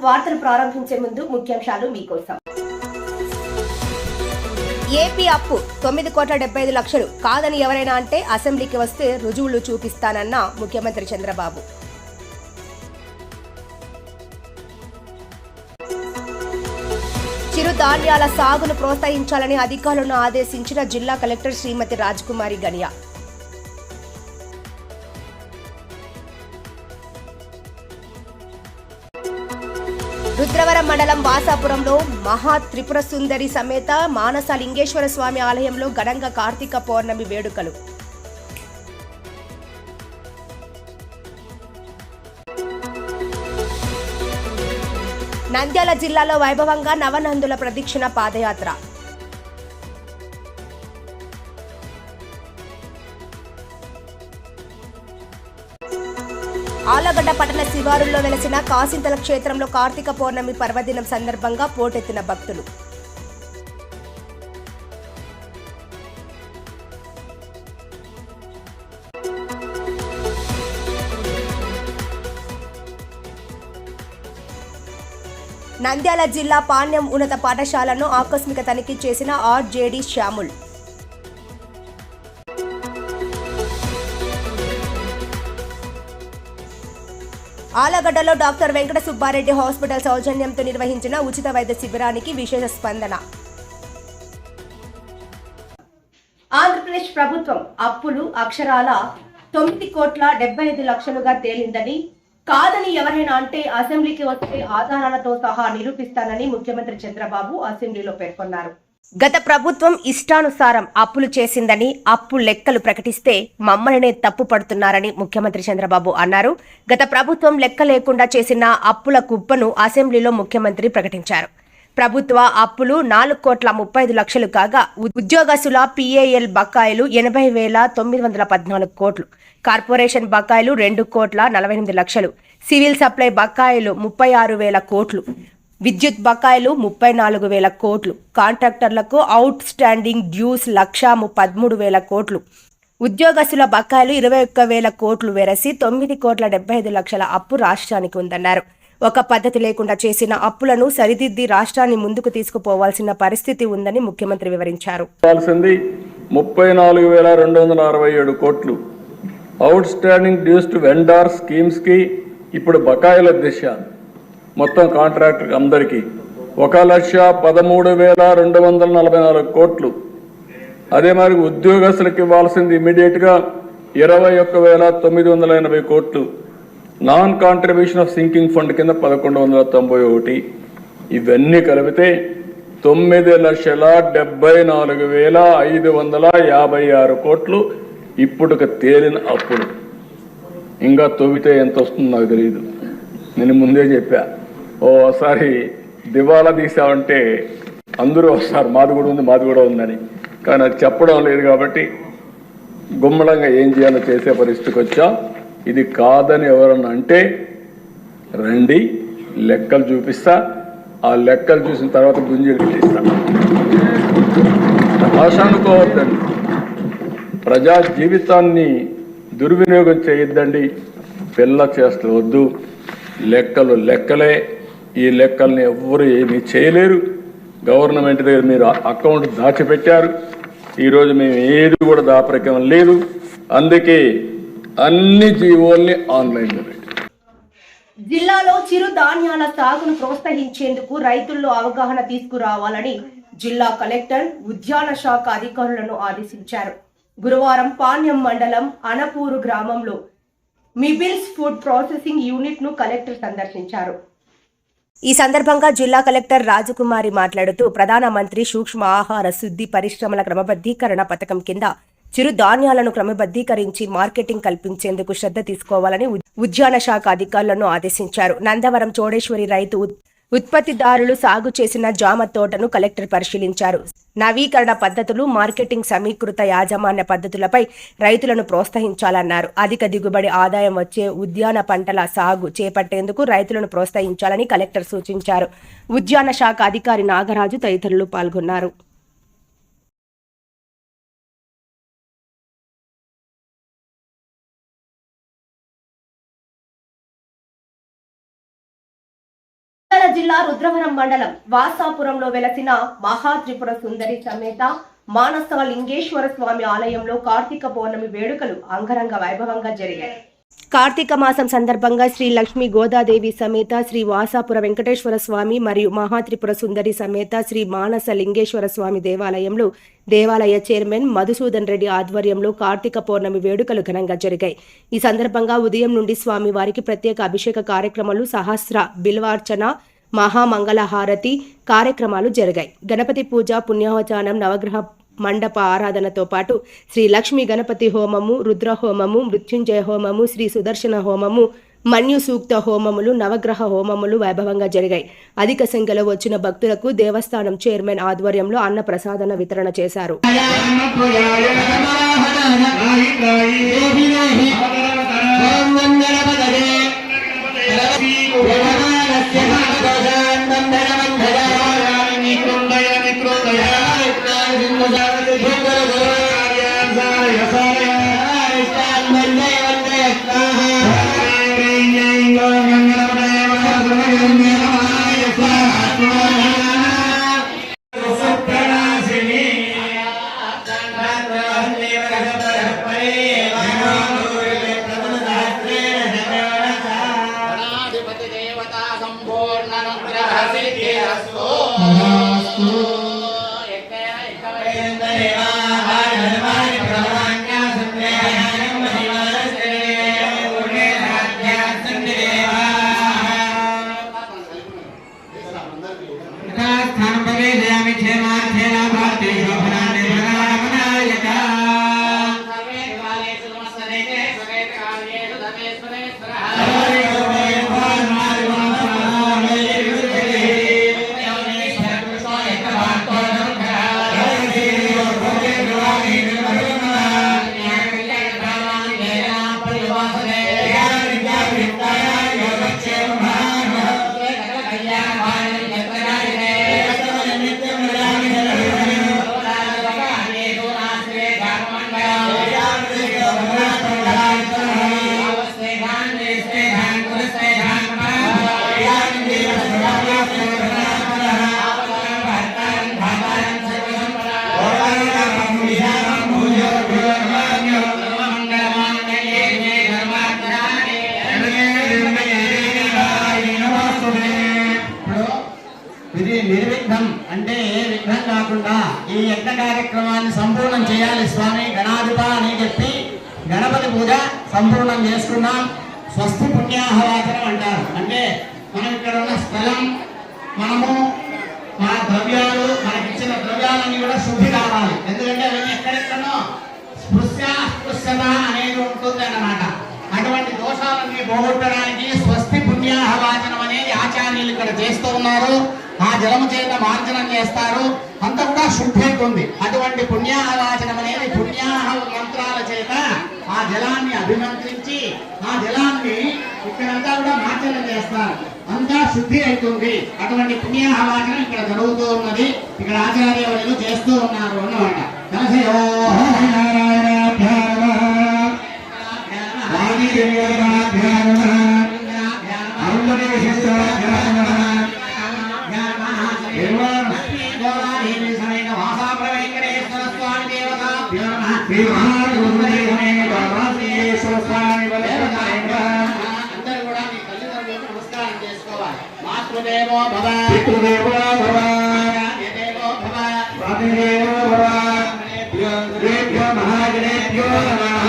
వార్తలు ప్రారంభించే ముందు ముఖ్యాంశాలు మీకోసం. ఏపీ అప్పు 9,75,00,000 కాదని ఎవరైనా అంటే అసెంబ్లీకి వస్తే రుజువులు చూపిస్తానన్న ముఖ్యమంత్రి చంద్రబాబు. చిరుధాన్యాల సాగును ప్రోత్సహించాలని అధికారులను ఆదేశించిన జిల్లా కలెక్టర్ శ్రీమతి రాజకుమారి గనియా. రుద్రవరం మండలం వాసాపురంలో మహా త్రిపుర సుందరి సమేత మానస లింగేశ్వర స్వామి ఆలయంలో ఘనంగా కార్తీక పౌర్ణమి వేడుకలు. నంద్యాల జిల్లాలో వైభవంగా నవనందుల ప్రదక్షిణ పాదయాత్ర. ఆలగడ్డ పట్టణ శివారుల్లో వెలసిన కాసింతల క్షేత్రంలో కార్తీక పౌర్ణమి పర్వదినం సందర్భంగా పోటెత్తిన భక్తులు. నంద్యాల జిల్లా పాణ్యం ఉన్నత పాఠశాలను ఆకస్మిక తనిఖీ చేసిన ఆర్జేడీ శ్యాముల్. ఆలగడ్డలో డాక్టర్ వెంకట సుబ్బారెడ్డి హాస్పిటల్ సౌజన్యంతో నిర్వహించిన ఉచిత వైద్య శిబిరానికి విశేష స్పందన. ఆంధ్రప్రదేశ్ ప్రభుత్వం అప్పులు అక్షరాల 9,75,00,000గా తేలిందని, కాదని ఎవరైనా అంటే అసెంబ్లీకి వస్తే ఆధారాలతో సహా నిరూపిస్తానని ముఖ్యమంత్రి చంద్రబాబు అసెంబ్లీలో పేర్కొన్నారు. గత ప్రభుత్వం ఇష్టానుసారం అప్పులు చేసిందని, అప్పు లెక్కలు ప్రకటిస్తే మమ్మల్నే తప్పు పడుతున్నారని ముఖ్యమంత్రి చంద్రబాబు అన్నారు. గత ప్రభుత్వం లెక్క లేకుండా చేసిన అప్పుల కుప్పను అసెంబ్లీలో ముఖ్యమంత్రి ప్రకటించారు. ప్రభుత్వ అప్పులు 4,35,00,000 కాగా ఉద్యోగస్తుల PAL బకాయిలు 80,914 కోట్లు, కార్పొరేషన్ బకాయిలు 2,48,00,000, సివిల్ సప్లై బకాయిలు 36,000 కోట్లు, విద్యుత్ బకాయిలు 34,000 కోట్లు, కాంట్రాక్టర్లకు అవుట్ స్టాండింగ్ డ్యూస్ 1,13,000 కోట్లు, ఉద్యోగస్తుల బకాయిలు 21,000 కోట్లు వెరసి 9,75,00,000 అప్పు రాష్ట్రానికి ఉందన్నారు. ఒక పద్ధతి లేకుండా చేసిన అప్పులను సరిదిద్ది రాష్ట్రాన్ని ముందుకు తీసుకుపోవాల్సిన పరిస్థితి ఉందని ముఖ్యమంత్రి వివరించారు. 34,267 కోట్లు outstanding dues to vendor schemes కి ఇప్పుడు బకాయిల దిశ మొత్తం కాంట్రాక్టర్ అందరికీ 1,13,244 కోట్లు. అదే మరి ఉద్యోగస్తులకు ఇవ్వాల్సింది ఇమీడియట్గా 21,980 కోట్లు. Non contribution of sinking fund కింద 1,191. ఇవన్నీ కలిపితే 9,74,556 కోట్లు ఇప్పుడుక తేలిన అప్పులు. ఇంకా తవ్వితే ఎంత వస్తుందో నాకు తెలియదు. నేను ముందే చెప్పా, ఓసారి దివాలా తీసామంటే అందరూ వస్తారు మాది కూడా ఉందని. కానీ అది చెప్పడం లేదు కాబట్టి గుమ్మడంగా ఏం చేయాలో చేసే పరిస్థితికి వచ్చా. ఇది కాదని ఎవరన్నా అంటే రండి, లెక్కలు చూపిస్తా. ఆ లెక్కలు చూసిన తర్వాత గుంజీలు తీస్తా. ఆశ అనుకోవద్దండి, ప్రజా జీవితాన్ని దుర్వినియోగం చేయొద్దండి, పిల్ల చేస్తూ వద్దు. లెక్కలు లెక్కలే. ఈ లెక్కల్ని ఎవ్వరు ఏమీ చేయలేరు. గవర్నమెంట్ దగ్గర మీరు అకౌంట్ దాచిపెట్టారు. ఈరోజు మేము ఏది కూడా దాపరికం లేదు. అందుకే అన్ని జీవోల్ని ఆన్లైన్లో పెట్టారు. జిల్లాలో చిరు ధాన్యాల సాగును ప్రోత్సహించేందుకు రైతుల్లో అవగాహన తీసుకురావాలని జిల్లా కలెక్టర్ ఉద్యాన శాఖ అధికారులను ఆదేశించారు. గురువారం పాణ్యం మండలం అనపూరు గ్రామంలో మిబిల్స్ ఫుడ్ ప్రాసెసింగ్ యూనిట్ ను కలెక్టర్ సందర్శించారు. ఈ సందర్భంగా జిల్లా కలెక్టర్ రాజకుమారి మాట్లాడుతూ ప్రధానమంత్రి సూక్ష్మ ఆహార శుద్ధి పరిశ్రమల క్రమబద్ధీకరణ పథకం కింద చిరు ధాన్యాలను క్రమబద్ధీకరించి మార్కెటింగ్ కల్పించేందుకు శ్రద్ధ తీసుకోవాలని ఉద్యాన శాఖ అధికారులను ఆదేశించారు. నందవరం చోడేశ్వరి రైతు ఉత్పత్తిదారులు సాగు చేసిన జామ తోటను కలెక్టర్ పరిశీలించారు. నవీకరణ పద్ధతులు, మార్కెటింగ్, సమీకృత యాజమాన్య పద్ధతులపై రైతులను ప్రోత్సహించాలన్నారు. అధిక దిగుబడి ఆదాయం వచ్చే ఉద్యాన పంటల సాగు చేపట్టేందుకు రైతులను ప్రోత్సహించాలని కలెక్టర్ సూచించారు. ఉద్యాన శాఖ అధికారి నాగరాజు తదితరులు పాల్గొన్నారు. జిల్లా రుద్రవరం మండలం వాసాపురంలో వెలసిన మహాత్రిపుర సుందరి సమేత మానస లింగేశ్వర స్వామి ఆలయంలో కార్తీక పౌర్ణమి వేడుకలు అంగరంగ వైభవంగా జరిగాయి. కార్తీక మాసం సందర్భంగా శ్రీ లక్ష్మీ గోదాదేవి సమేత శ్రీ వాసాపుర వెంకటేశ్వర స్వామి మరియు మహాత్రిపుర సుందరి సమేత శ్రీ మానస లింగేశ్వర స్వామి దేవాలయంలో దేవాలయ చైర్మన్ మధుసూదన్ రెడ్డి ఆధ్వర్యంలో కార్తీక పౌర్ణమి వేడుకలు ఘనంగా జరిగాయి. ఈ సందర్భంగా ఉదయం నుండి స్వామి వారికి ప్రత్యేక అభిషేక కార్యక్రమాలు, సహస్ర బిల్వార్చన, మహామంగళహారతి కార్యక్రమాలు జరిగాయి. గణపతి పూజ, పుణ్యాహవచానం, నవగ్రహ మండప ఆరాధనతో పాటు శ్రీ లక్ష్మీ గణపతి హోమము, రుద్ర హోమము, మృత్యుంజయ హోమము, శ్రీ సుదర్శన హోమము, మన్యు సూక్త హోమములు, నవగ్రహ హోమములు వైభవంగా జరిగాయి. అధిక సంఖ్యలో వచ్చిన భక్తులకు దేవస్థానం చైర్మన్ ఆధ్వర్యంలో అన్న ప్రసాదన వితరణ చేశారు. ఇది నిర్విఘ్నం అంటే విఘ్నం కాకుండా ఈ యజ్ఞ కార్యక్రమాన్ని సంపూర్ణం చేయాలి స్వామి గణాధిప అని చెప్పి గణపతి పూజ సంపూర్ణం చేసుకున్నాం. స్వస్తి పుణ్యాహవాచనం అంటారు. అంటే మనం ఇక్కడ ఉన్న స్థలం, మనము మన ద్రవ్యాలు, మనకిచ్చిన ద్రవ్యాలన్నీ కూడా శుద్ధి కావాలి. ఎందుకంటే అవన్నీ ఎక్కడెక్కడో స్పృశ్యత అనేది ఉంటుంది అన్నమాట. అటువంటి దోషాలన్నీ పోగొట్టడానికి స్వస్తి పుణ్యాహవాచనం అనేది ఆచార్యులు ఇక్కడ చేస్తూ ఉన్నారు. ఆ జలము చేత మార్జనం చేస్తారు, అంతా కూడా శుద్ధి అవుతుంది. అటువంటి పుణ్యాహవాచనం అనేది పుణ్యాహ మంత్రాల చేత ఆ జలాన్ని అభిమంత్రించి ఆ జలాన్ని ఇక్కడంతా కూడా మార్జనం చేస్తారు, అంతా శుద్ధి అవుతుంది. అటువంటి పుణ్యాహవాచనం ఇక్కడ జరుగుతూ ఉన్నది. ఇక్కడ ఆచార్యులు చేస్తూ ఉన్నారు అన్నమాట. నమస్కారం చేసుకోవాలి. మాతృదేవో భవ, పితృదేవో భవ, దేవో భవ, మాతృదేవో భవ, దేవ్యో మహాగణేభ్యో నమః.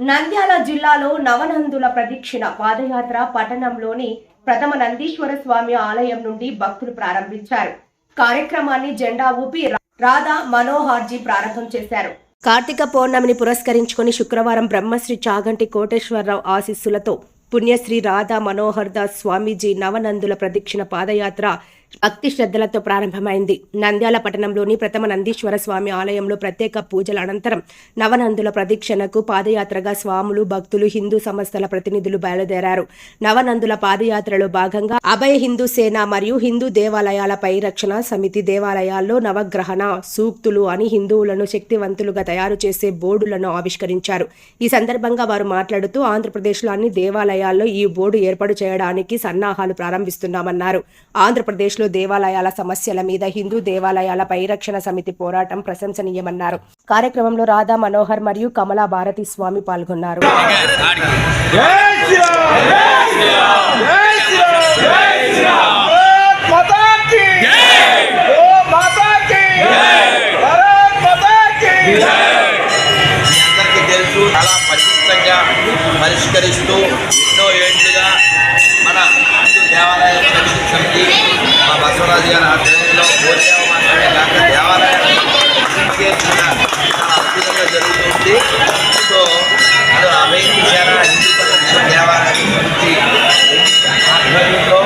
నంద్యాల జిల్లాలో నవనందుల ప్రదక్షిణ పాదయాత్ర పట్టణంలోని ప్రథమ నందీశ్వర స్వామి ఆలయం నుండి భక్తులు ప్రారంభించారు. కార్యక్రమాన్ని జెండా ఊపి రాధా మనోహర్జీ ప్రారంభం చేశారు. కార్తీక పౌర్ణమిని పురస్కరించుకుని శుక్రవారం బ్రహ్మశ్రీ చాగంటి కోటేశ్వరరావు ఆశీస్సులతో పుణ్యశ్రీ రాధా మనోహర్ దాస్ స్వామీజీ నవనందుల ప్రదక్షిణ పాదయాత్ర భక్తి శ్రద్ధలతో ప్రారంభమైంది. నంద్యాల పట్టణంలోని ప్రథమ నందీశ్వర స్వామి ఆలయంలో ప్రత్యేక పూజల అనంతరం నవనందుల ప్రదక్షిణకు పాదయాత్రగా స్వాములు, భక్తులు, హిందూ సంస్థల ప్రతినిధులు బయలుదేరారు. నవనందుల పాదయాత్రలో భాగంగా అభయ హిందూ సేన మరియు హిందూ దేవాలయాల పరిరక్షణ సమితి దేవాలయాల్లో నవగ్రహణ సూక్తులు అని హిందువులను శక్తివంతులుగా తయారు చేసే బోర్డులను ఆవిష్కరించారు. ఈ సందర్భంగా వారు మాట్లాడుతూ ఆంధ్రప్రదేశ్లో అన్ని దేవాలయాల్లో ఈ బోర్డు ఏర్పాటు చేయడానికి సన్నాహాలు ప్రారంభిస్తున్నామన్నారు. ఆంధ్రప్రదేశ్లో దేవాలయాల సమస్యల మీద హిందూ దేవాలయాల పరిరక్షణ సమితి పోరాటం ప్రశంసనీయమన్నారు. కార్యక్రమంలో రాధా మనోహర్ మరియు కమలా భారతి స్వామి పాల్గొన్నారు. చాలా పటిష్టంగా పరిష్కరిస్తూ ఎన్నో ఏళ్లుగా మన హిందూ దేవాలయ పరిషత్ సమితి మా బసవరాజు గారి ఆధ్వర్యంలో గోసేవ మాత్రమే కాక దేవాలయాన్ని చాలా అద్భుతంగా జరుగుతుంది. సో అది అభయ సేన హిందూ పరిషత్ దేవాలయ సమితి ఆధ్వర్యంలో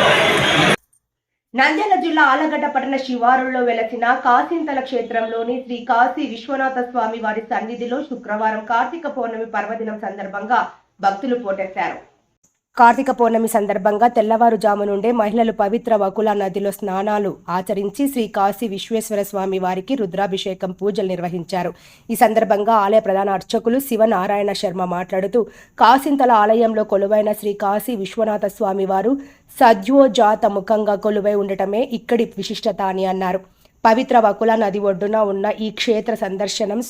నంద్యాల జిల్లా ఆలగడ్డ పట్టణ శివారుల్లో వెలసిన కాసింతల క్షేత్రంలోని శ్రీ కాశీ విశ్వనాథ స్వామి వారి సన్నిధిలో శుక్రవారం కార్తీక పౌర్ణమి పర్వదినం సందర్భంగా భక్తులు పోటెత్తారు. కార్తీక పౌర్ణమి సందర్భంగా తెల్లవారుజాము నుండే మహిళలు పవిత్ర వకుల నదిలో స్నానాలు ఆచరించి శ్రీ కాశీ విశ్వేశ్వర స్వామి వారికి రుద్రాభిషేకం పూజలు నిర్వహించారు. ఈ సందర్భంగా ఆలయ ప్రధాన అర్చకులు శివనారాయణ శర్మ మాట్లాడుతూ కాసింతల ఆలయంలో కొలువైన శ్రీ కాశీ విశ్వనాథ స్వామి వారు సద్యోజాత ముఖంగా కొలువై ఉండటమే ఇక్కడి విశిష్టత అని అన్నారు. పవిత్ర వకుల నది ఒడ్డున ఉన్న ఈ క్షేత్ర సందర్శనం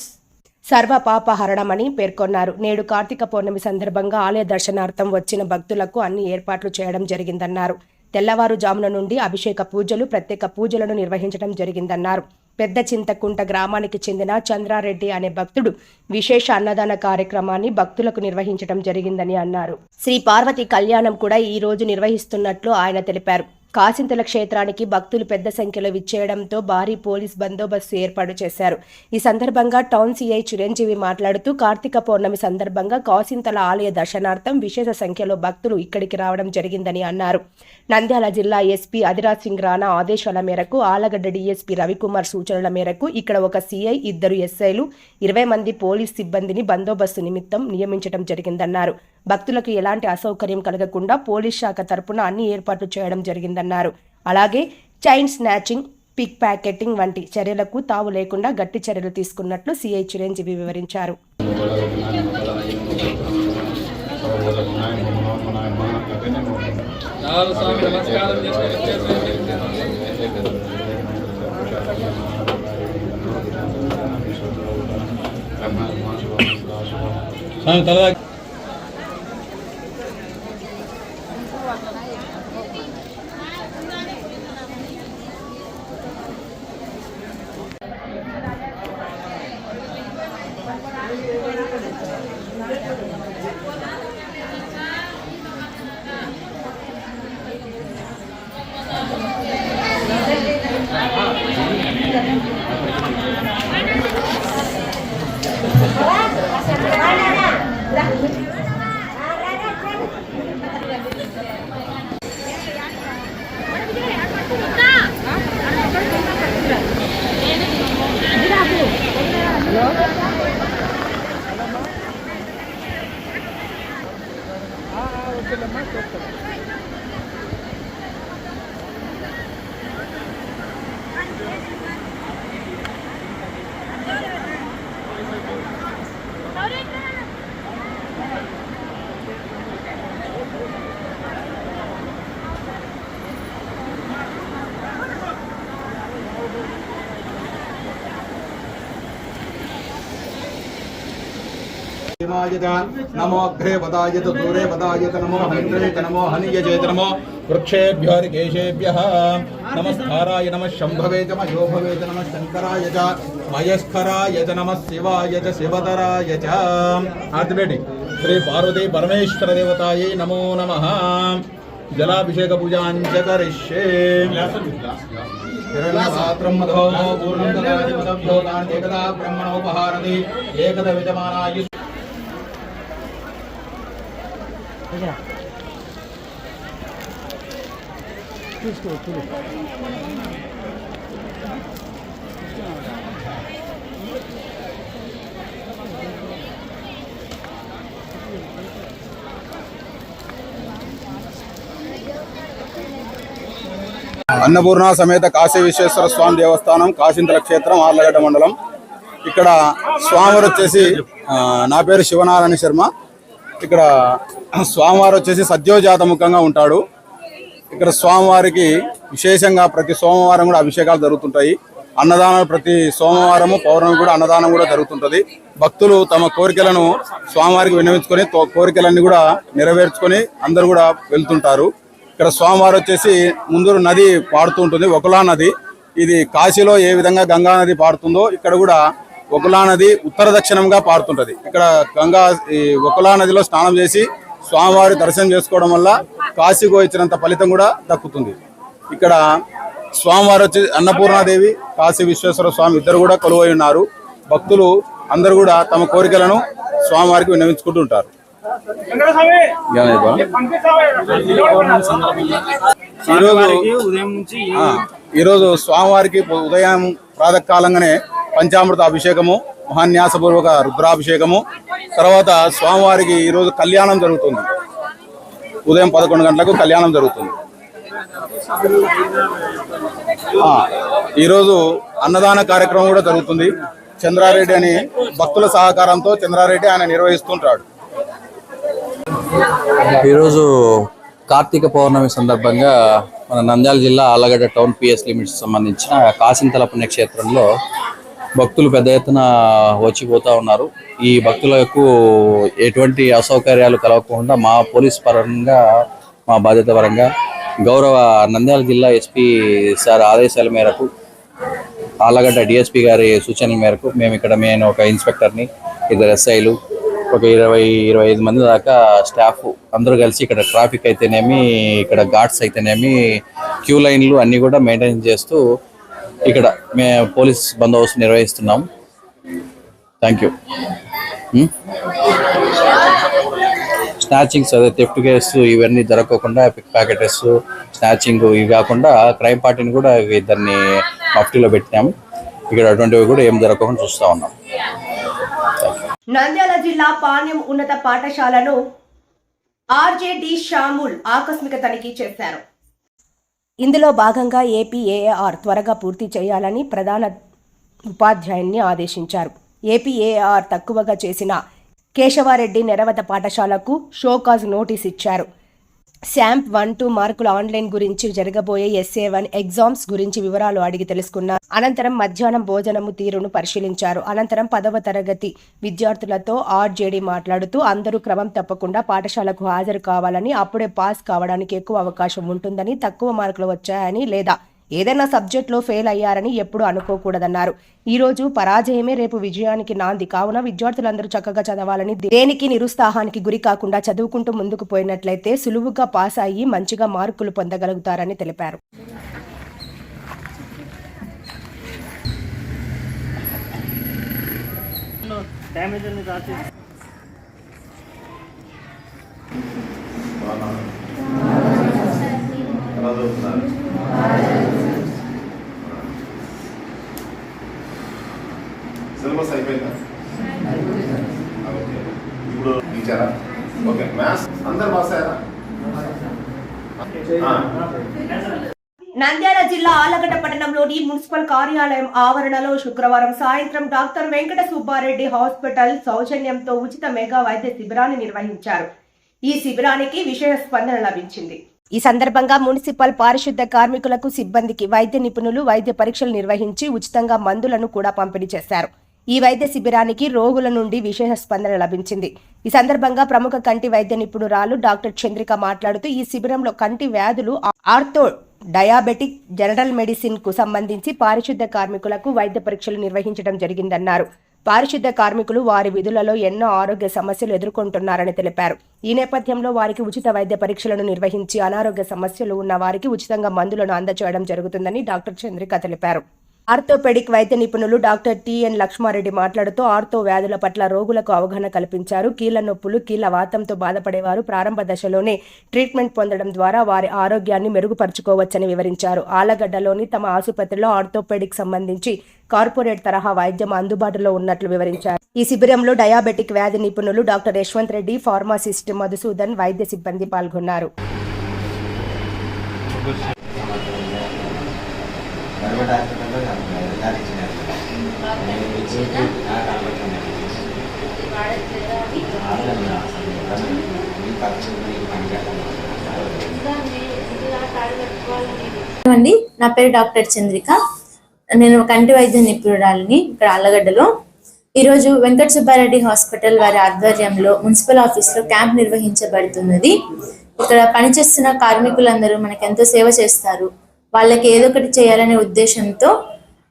సర్వపాపహరణమని పేర్కొన్నారు. నేడు కార్తీక పౌర్ణమి సందర్భంగా ఆలయ దర్శనార్థం వచ్చిన భక్తులకు అన్ని ఏర్పాట్లు చేయడం జరిగిందన్నారు. తెల్లవారుజామున నుండి అభిషేక పూజలు, ప్రత్యేక పూజలను నిర్వహించడం జరిగిందన్నారు. పెద్ద చింతకుంట గ్రామానికి చెందిన చంద్రారెడ్డి అనే భక్తుడు విశేష అన్నదాన కార్యక్రమాన్ని భక్తులకు నిర్వహించడం జరిగిందని అన్నారు. శ్రీ పార్వతి కళ్యాణం కూడా ఈ రోజు నిర్వహిస్తున్నట్లు ఆయన తెలిపారు. కాసింతల క్షేత్రానికి భక్తులు పెద్ద సంఖ్యలో విచ్చేయడంతో భారీ పోలీస్ బందోబస్తు ఏర్పాటు చేశారు. ఈ సందర్భంగా టౌన్ సిఐ చిరంజీవి మాట్లాడుతూ కార్తీక పౌర్ణమి సందర్భంగా కాసింతల ఆలయ దర్శనార్థం విశేష సంఖ్యలో భక్తులు ఇక్కడికి రావడం జరిగిందని అన్నారు. నంద్యాల జిల్లా ఎస్పీ అదిరాజ్ సింగ్ రాణా ఆదేశాల మేరకు ఆలగడ్డ డీఎస్పీ రవికుమార్ సూచనల మేరకు ఇక్కడ ఒక సిఐ, 2 ఎస్ఐలు, 20 మంది పోలీస్ సిబ్బందిని బందోబస్తు నిమిత్తం నియమించడం జరిగిందన్నారు. భక్తులకు ఎలాంటి అసౌకర్యం కలగకుండా పోలీస్ శాఖ తరపున అన్ని ఏర్పాట్లు చేయడం జరిగిందన్నారు. అలాగే చైన్ స్నాచింగ్, పిక్ ప్యాకెటింగ్ వంటి చర్యలకు తావు లేకుండా గట్టి చర్యలు తీసుకున్నట్లు సిఐ చిరంజీవి వివరించారు. नमो अग्रे वदायत दूरे वदायत नमो हंद्रेत नमो हनियजेत नमो वृक्षेभ्यो केशेभ्यः नमस्काराय नमः शंभवे च मयोभवे च नमः शंकराय च मयस्कराय च नमः शिवाय च शिवतराय च आर्तबेटी श्री पार्वती परमेश्वर देवतायै नमो नमः जलाभिषेक पूजाञ्च करिष्ये हिरण्यपात्रं मधो पूर्णं ददाति मदभ्यो तान् एकदा ब्रह्मणोपहारति एकदा विजमानाय అన్నపూర్ణ సమేత కాశీ విశ్వేశ్వర స్వామి దేవస్థానం కాశీంతల క్షేత్రం ఆర్లగడ్డ మండలం. ఇక్కడ స్వామివారు వచ్చేసి నా పేరు శివనారాయణ శర్మ. ఇక్కడ స్వామివారు వచ్చేసి సద్యోజాతముఖంగా ఉంటాడు. ఇక్కడ స్వామివారికి విశేషంగా ప్రతి సోమవారం కూడా అభిషేకాలు జరుగుతుంటాయి. అన్నదానాలు ప్రతి సోమవారము పౌర్ణమి కూడా అన్నదానం కూడా జరుగుతుంటుంది. భక్తులు తమ కోరికలను స్వామివారికి విన్నవించుకొని కోరికలన్నీ కూడా నెరవేర్చుకొని అందరూ కూడా వెళ్తుంటారు. ఇక్కడ స్వామివారు వచ్చేసి ముందు నది పాడుతూ ఉంటుంది, ఒకలా నది. ఇది కాశీలో ఏ విధంగా గంగా నది పాడుతుందో ఇక్కడ కూడా ఒకలా నది ఉత్తర దక్షిణంగా పారుతుంటది. ఇక్కడ ఈ ఒకలా నదిలో స్నానం చేసి స్వామివారి దర్శనం చేసుకోవడం వల్ల కాశీకి వచ్చినంత ఫలితం కూడా దక్కుతుంది. ఇక్కడ స్వామివారు వచ్చి అన్నపూర్ణాదేవి, కాశీ విశ్వేశ్వర స్వామి ఇద్దరు కూడా కొలువై ఉన్నారు. భక్తులు అందరూ కూడా తమ కోరికలను స్వామివారికి విన్నవించుకుంటూ ఉంటారు. ఈరోజు స్వామివారికి ఉదయం ప్రాతకాలంగానే పంచామృత అభిషేకము, మహాన్యాసపూర్వక రుద్రాభిషేకము, తర్వాత స్వామివారికి ఈరోజు కళ్యాణం జరుగుతుంది. ఉదయం 11 గంటలకు కళ్యాణం జరుగుతుంది. ఈరోజు అన్నదాన కార్యక్రమం కూడా జరుగుతుంది. చంద్రారెడ్డి అని భక్తుల సహకారంతో చంద్రారెడ్డి ఆయన నిర్వహిస్తుంటాడు. ఈరోజు కార్తీక పౌర్ణమి సందర్భంగా మన నంద్యాల జిల్లా ఆళ్లగడ్డ టౌన్ పిఎస్ లిమిట్స్ సంబంధించిన కాశీంతల పుణ్యక్షేత్రంలో భక్తులు పెద్ద ఎత్తున వచ్చిపోతూ ఉన్నారు. ఈ భక్తులకు ఎటువంటి అసౌకర్యాలు కలగకుండా మా పోలీస్ పరంగా, మా బాధ్యత పరంగా గౌరవ నంద్యాల జిల్లా ఎస్పీ సార్ ఆదేశాల మేరకు, ఆళ్లగడ్డ డిఎస్పీ గారి సూచనల మేరకు నేను ఒక ఇన్స్పెక్టర్ని, 2 ఎస్ఐలు, ఒక 20-25 మంది దాకా స్టాఫ్ అందరూ కలిసి ఇక్కడ ట్రాఫిక్ అయితేనేమి, ఇక్కడ ఘాట్స్ అయితేనేమి, క్యూ లైన్లు అన్నీ కూడా మెయింటైన్ చేస్తూ ఇక్కడ మేము పోలీస్ బందోబస్తు నిర్వహిస్తున్నాం. Thank you. స్నాచింగ్స్, అదే థెఫ్ట్ కేసు ఇవన్నీ జరగకుండా, పిక్ ప్యాకెటర్స్, స్నాచింగ్ ఇవి కాకుండా క్రైమ్ పార్టీని కూడా ఇద్దరిని మఫ్టీలో పెట్టినాము. ఇక్కడ అటువంటివి కూడా ఏం జరగకుండా చూస్తూ ఉన్నాం. నంద్యాల జిల్లా పాణ్యం ఉన్నత పాఠశాలను ఆర్జేడి షాముల్ ఆకస్మిక తనిఖీ చేశారు. ఇందులో భాగంగా ఏపీఏఆర్ త్వరగా పూర్తి చేయాలని ప్రధాన ఉపాధ్యాయున్ని ఆదేశించారు. ఏపీఏఆర్ తక్కువగా చేసిన కేశవారెడ్డి నెరవత పాఠశాలకు షోకాజ్ నోటీస్ ఇచ్చారు. శాంప్ 1-2 మార్కుల ఆన్లైన్ గురించి, జరగబోయే SA1 ఎగ్జామ్స్ గురించి వివరాలు అడిగి తెలుసుకున్నారు. అనంతరం మధ్యాహ్నం భోజనము తీరును పరిశీలించారు. అనంతరం 10వ తరగతి విద్యార్థులతో ఆర్జేడీ మాట్లాడుతూ అందరూ క్రమం తప్పకుండా పాఠశాలకు హాజరు కావాలని, అప్పుడే పాస్ కావడానికి ఎక్కువ అవకాశం ఉంటుందని, తక్కువ మార్కులు వచ్చాయని లేదా ఏదైనా సబ్జెక్టులో ఫెయిల్ అయ్యారని ఎప్పుడు అనుకోకూడదన్నారు. ఈ రోజు పరాజయమే రేపు విజయానికి నాంది కావున విద్యార్థులందరూ చక్కగా చదవాలని, దేనికి నిరుత్సాహానికి గురి కాకుండా చదువుకుంటూ ముందుకు పోయినట్లయితే సులువుగా పాస్ అయ్యి మంచిగా మార్కులు పొందగలుగుతారని తెలిపారు. సిలబస్ అయిపోయిందా? ఇప్పుడు ఇచ్చారా? ఓకే. మ్యాథ్స్ అందరు పాస్ అయ్యారా? నంద్యాల జిల్లా ఆళ్లగడ్డ పట్టణంలోని మున్సిపల్ కార్యాలయం ఆవరణలో శుక్రవారం సాయంత్రం డాక్టర్ వెంకట సుబ్బారెడ్డి హాస్పిటల్ సౌజన్యంతో ఉచిత మెగా వైద్య శిబిరాన్ని నిర్వహించారు. ఈ శిబిరానికి విశేష స్పందన లభించింది. ఈ సందర్భంగా మున్సిపల్ పారిశుద్ధ కార్మికులకు, సిబ్బందికి వైద్య నిపుణులు వైద్య పరీక్షలు నిర్వహించి ఉచితంగా మందులను కూడా పంపిణీ చేశారు. ఈ వైద్య శిబిరానికి రోగుల నుండి విశేష స్పందన లభించింది. ఈ సందర్భంగా ప్రముఖ కంటి వైద్య నిపుణురాలు డాక్టర్ చంద్రిక మాట్లాడుతూ ఈ శిబిరంలో కంటి వ్యాధులు, ఆర్థో, డయాబెటిక్, జనరల్ మెడిసిన్ కు సంబంధించి పారిశుద్ధ కార్మికులకు వైద్య పరీక్షలు నిర్వహించడం జరిగిందన్నారు. పారిశుద్ధ కార్మికులు వారి విధులలో ఎన్నో ఆరోగ్య సమస్యలు ఎదుర్కొంటున్నారని తెలిపారు. ఈ నేపథ్యంలో వారికి ఉచిత వైద్య పరీక్షలను నిర్వహించి అనారోగ్య సమస్యలు ఉన్న వారికి ఉచితంగా మందులను అందజేయడం జరుగుతుందని డాక్టర్ చంద్రిక తెలిపారు. ఆర్థోపెడిక్ వైద్య నిపుణులు డాక్టర్ టిఎన్ లక్ష్మారెడ్డి మాట్లాడుతూ ఆర్థో వ్యాధుల పట్ల రోగులకు అవగాహన కల్పించారు. కీళ్ల నొప్పులు, కీళ్ల వాతంతో బాధపడేవారు ప్రారంభ దశలోనే ట్రీట్మెంట్ పొందడం ద్వారా వారి ఆరోగ్యాన్ని మెరుగుపరుచుకోవచ్చని వివరించారు. ఆలగడ్డలోని తమ ఆసుపత్రిలో ఆర్థోపెడిక్ సంబంధించి కార్పొరేట్ తరహా వైద్యం అందుబాటులో ఉన్నట్లు వివరించారు. ఈ శిబిరంలో డయాబెటిక్ వ్యాధి నిపుణులు డాక్టర్ యశ్వంత్ రెడ్డి, ఫార్మాసిస్ట్ మధుసూదన్, వైద్య సిబ్బంది పాల్గొన్నారు. అండి, నా పేరు డాక్టర్ చంద్రిక. నేను కంటి వైద్య నిపుణురాలిని ఇక్కడ ఆళ్లగడ్డలో. ఈరోజు వెంకట సుబ్బారెడ్డి హాస్పిటల్ వారి ఆధ్వర్యంలో మున్సిపల్ ఆఫీస్లో క్యాంప్ నిర్వహించబడుతున్నది. ఇక్కడ పనిచేస్తున్న కార్మికులందరూ మనకు ఎంతో సేవ చేస్తారు. వాళ్ళకి ఏదో ఒకటి చేయాలనే ఉద్దేశంతో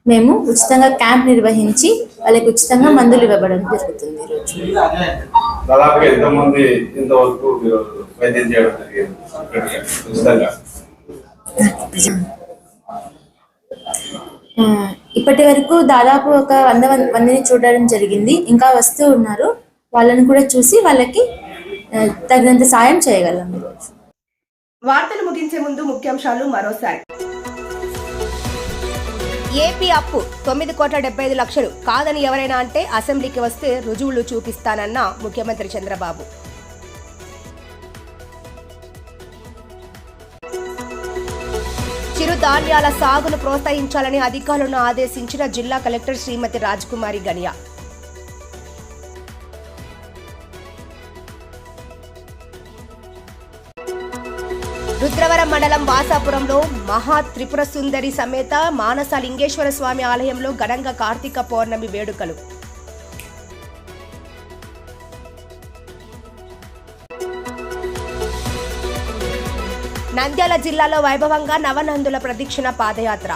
మేము ఉచితంగా క్యాంప్ నిర్వహించి వాళ్ళకి ఉచితంగా మందులు ఇవ్వబడడం జరుగుతుంది. ఈరోజు దాదాపుగా ఎంతమంది ఇంతవరకు వైద్యం చేయడం జరిగింది ఉచితంగా? ఇప్పటి వరకు దాదాపు ఒక 100 మందిని చూడడం జరిగింది. ఇంకా వస్తూ ఉన్నారు. వాళ్ళని కూడా చూసి వాళ్ళకి తగినంత సాయం చేయగలం. వార్తలు ముగించే ముందు ముఖ్యాంశాలు మరోసారి. ఏపీ అప్పు 9,75,00,000 కాదని ఎవరైనా అంటే అసెంబ్లీకి వస్తే రుజువులు చూపిస్తానన్న ముఖ్యమంత్రి చంద్రబాబు. చిరుధాన్యాల సాగును ప్రోత్సహించాలని అధికారులను ఆదేశించిన జిల్లా కలెక్టర్ శ్రీమతి రాజ్కుమారి గనియా. రుద్రవరం మండలం వాసాపురంలో మహా త్రిపుర సుందరి సమేత మానస లింగేశ్వర స్వామి ఆలయంలో ఘనంగా కార్తీక పౌర్ణమి వేడుకలు. నంద్యాల జిల్లాలో వైభవంగా నవనందుల ప్రదక్షిణ పాదయాత్ర.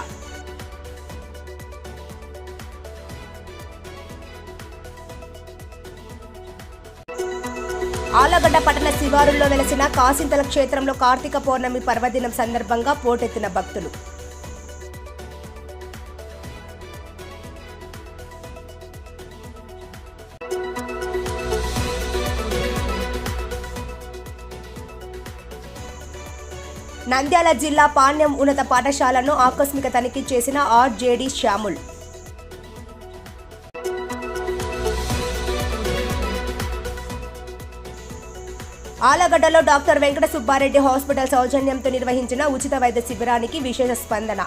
ఆలగడ్డ పట్టణ శివారుల్లో వెలసిన కాసింతల క్షేత్రంలో కార్తీక పౌర్ణమి పర్వదినం సందర్భంగా పోటెత్తిన భక్తులు. నంద్యాల జిల్లా పాణ్యం ఉన్నత పాఠశాలను ఆకస్మిక తనిఖీ చేసిన ఆర్జేడీ శ్యాముల్. ఆలగడ్డలో డాక్టర్ వెంకట సుబ్బారెడ్డి హాస్పిటల్ సౌజన్యంతో నిర్వహించిన ఉచిత వైద్య శిబిరానికి విశేష స్పందన.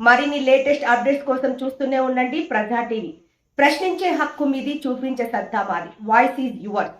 మరిన్ని లేటెస్ట్ అప్డేట్స్ కోసం చూస్తూనే ఉండండి ప్రజా టీవీ. ప్రశ్నించే హక్కు మీది, చూపించే సత్తా మాది. Voice is yours.